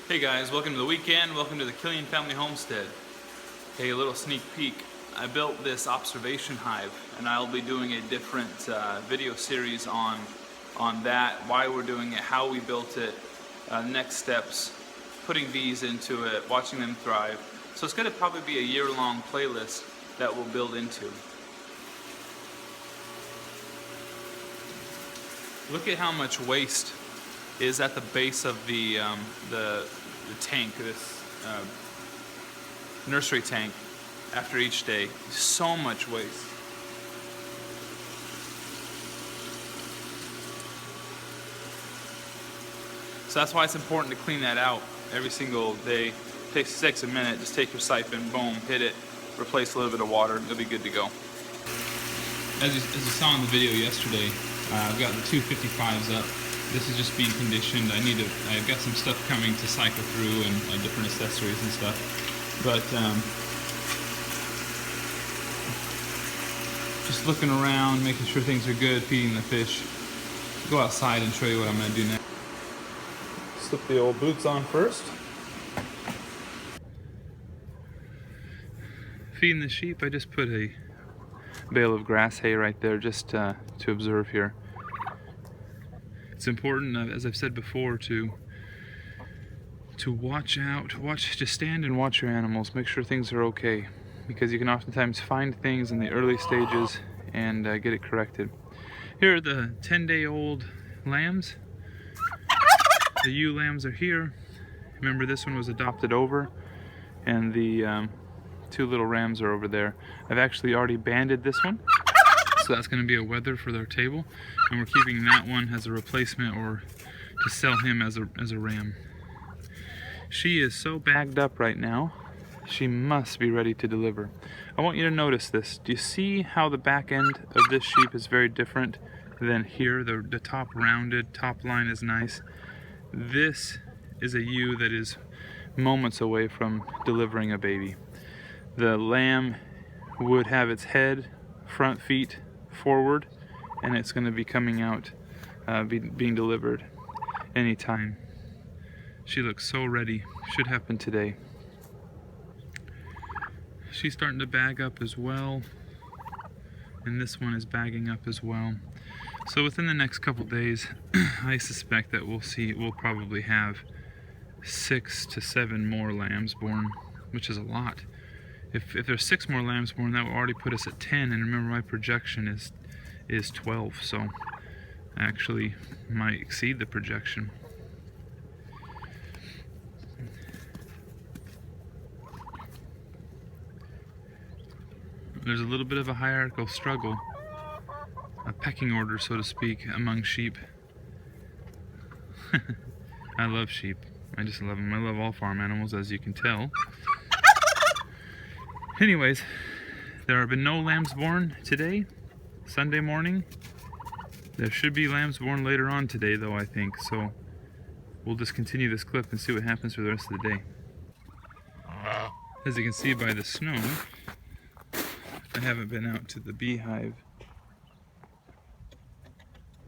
Hey guys, welcome to the weekend. Welcome to the Killian Family Homestead. Hey, a little sneak peek. I built this observation hive, and I'll be doing a different video series on that, why we're doing it, how we built it, next steps, putting bees into it, watching them thrive. So it's going to probably be a year-long playlist that we'll build into. Look at how much waste is at the base of the tank, this nursery tank, after each day. So much waste. So that's why it's important to clean that out every single day. It takes a minute. Just take your siphon, boom, hit it, replace a little bit of water, you'll be good to go. As you saw in the video yesterday, I've got the 255s up. This is just being conditioned. I've got some stuff coming to cycle through and different accessories and stuff. But just looking around, making sure things are good, feeding the fish. Go outside and show you what I'm going to do next. Slip the old boots on first. Feeding the sheep, I just put a bale of grass hay right there just to observe here. It's important, as I've said before, to watch out, just stand and watch your animals, make sure things are okay, because you can oftentimes find things in the early stages and get it corrected. Here are the 10-day-old lambs. The ewe lambs are here. Remember, this one was adopted over, and the two little rams are over there. I've actually already banded this one. So that's going to be a wether for their table, and we're keeping that one as a replacement or to sell him as a ram. She is so bagged up right now, she must be ready to deliver. I want you to notice this. Do you see how the back end of this sheep is very different than here? The top rounded, top line is nice. This is a ewe that is moments away from delivering a baby. The lamb would have its head, front feet forward, and it's going to be coming out, being delivered anytime. She looks so ready. Should happen today. She's starting to bag up as well, and this one is bagging up as well. So within the next couple days, I suspect that we'll probably have 6 to 7 more lambs born, which is a lot. If there's 6 more lambs born, that will already put us at 10, and remember my projection is 12, so I actually might exceed the projection. There's a little bit of a hierarchical struggle, a pecking order, so to speak, among sheep. I love sheep. I just love them. I love all farm animals, as you can tell. Anyways, there have been no lambs born today, Sunday morning. There should be lambs born later on today, though, I think. So we'll just continue this clip and see what happens for the rest of the day. As you can see by the snow, I haven't been out to the beehive,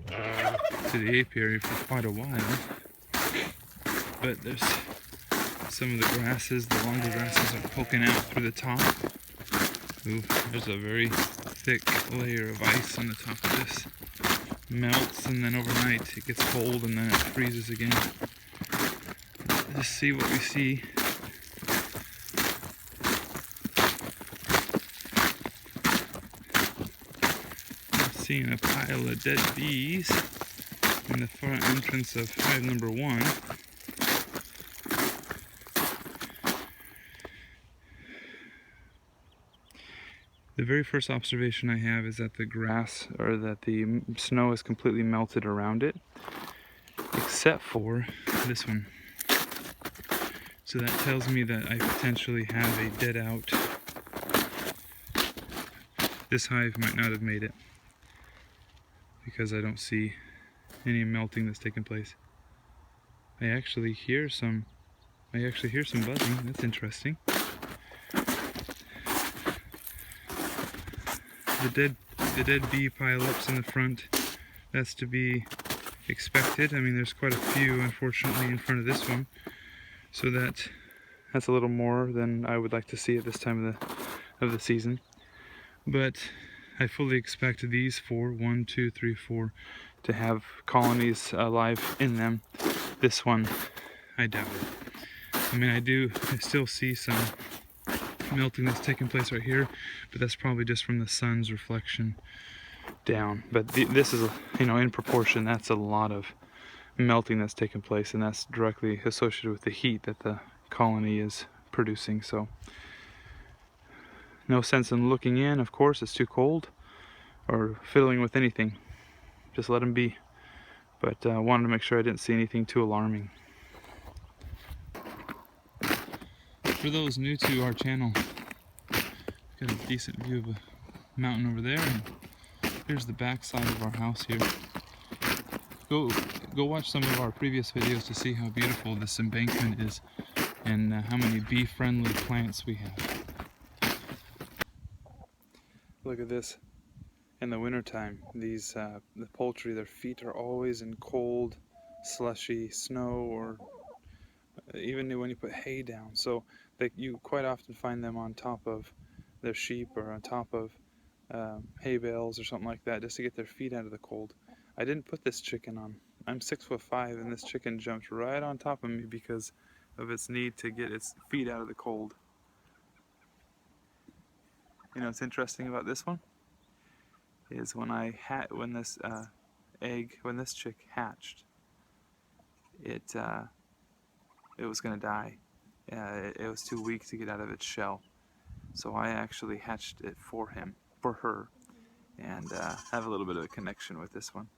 to the apiary for quite a while. But there's some of the grasses, the longer grasses are poking out through the top. Ooh, there's a very thick layer of ice on the top of this. Melts, and then overnight it gets cold, and then it freezes again. Let's see what we see. I'm seeing a pile of dead bees in the front entrance of hive number 1. The very first observation I have is that the grass, or that the snow is completely melted around it, except for this one. So that tells me that I potentially have a dead out. This hive might not have made it, because I don't see any melting that's taken place. I actually hear some buzzing. That's interesting. The dead bee pile-ups in the front, that's to be expected. I mean, there's quite a few, unfortunately, in front of this one. So that's a little more than I would like to see at this time of the season. But I fully expect these four, 1, 2, 3, 4, to have colonies alive in them. This one, I doubt it. I mean, I still see some melting that's taking place right here, but that's probably just from the sun's reflection down. But this is, in proportion, that's a lot of melting that's taking place, and that's directly associated with the heat that the colony is producing. So no sense in looking in, of course, it's too cold, or fiddling with anything. Just let them be. But I wanted to make sure I didn't see anything too alarming. For those new to our channel, got a decent view of a mountain over there, and here's the back side of our house here. Go watch some of our previous videos to see how beautiful this embankment is and how many bee-friendly plants we have. Look at this. In the wintertime, these the poultry, their feet are always in cold, slushy snow, or even when you put hay down. So you quite often find them on top of their sheep or on top of hay bales or something like that, just to get their feet out of the cold. I didn't put this chicken on. I'm 6'5", and this chicken jumped right on top of me because of its need to get its feet out of the cold. You know what's interesting about this one is when this chick hatched, it was gonna die. It was too weak to get out of its shell, so I actually hatched it for her, and have a little bit of a connection with this one.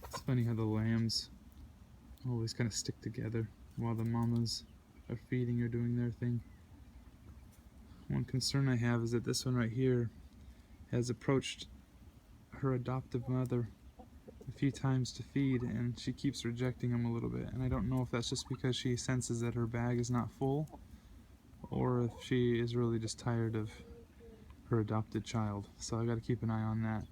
It's funny how the lambs always kind of stick together while the mamas are feeding or doing their thing. One concern I have is that this one right here has approached her adoptive mother a few times to feed, and she keeps rejecting him a little bit, and I don't know if that's just because she senses that her bag is not full, or if she is really just tired of her adopted child. So I got to keep an eye on that.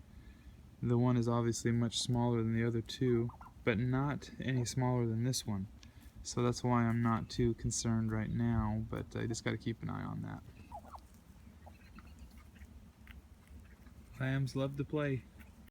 The one is obviously much smaller than the other two, but not any smaller than this one. So that's why I'm not too concerned right now, but I just got to keep an eye on that. Lambs love to play.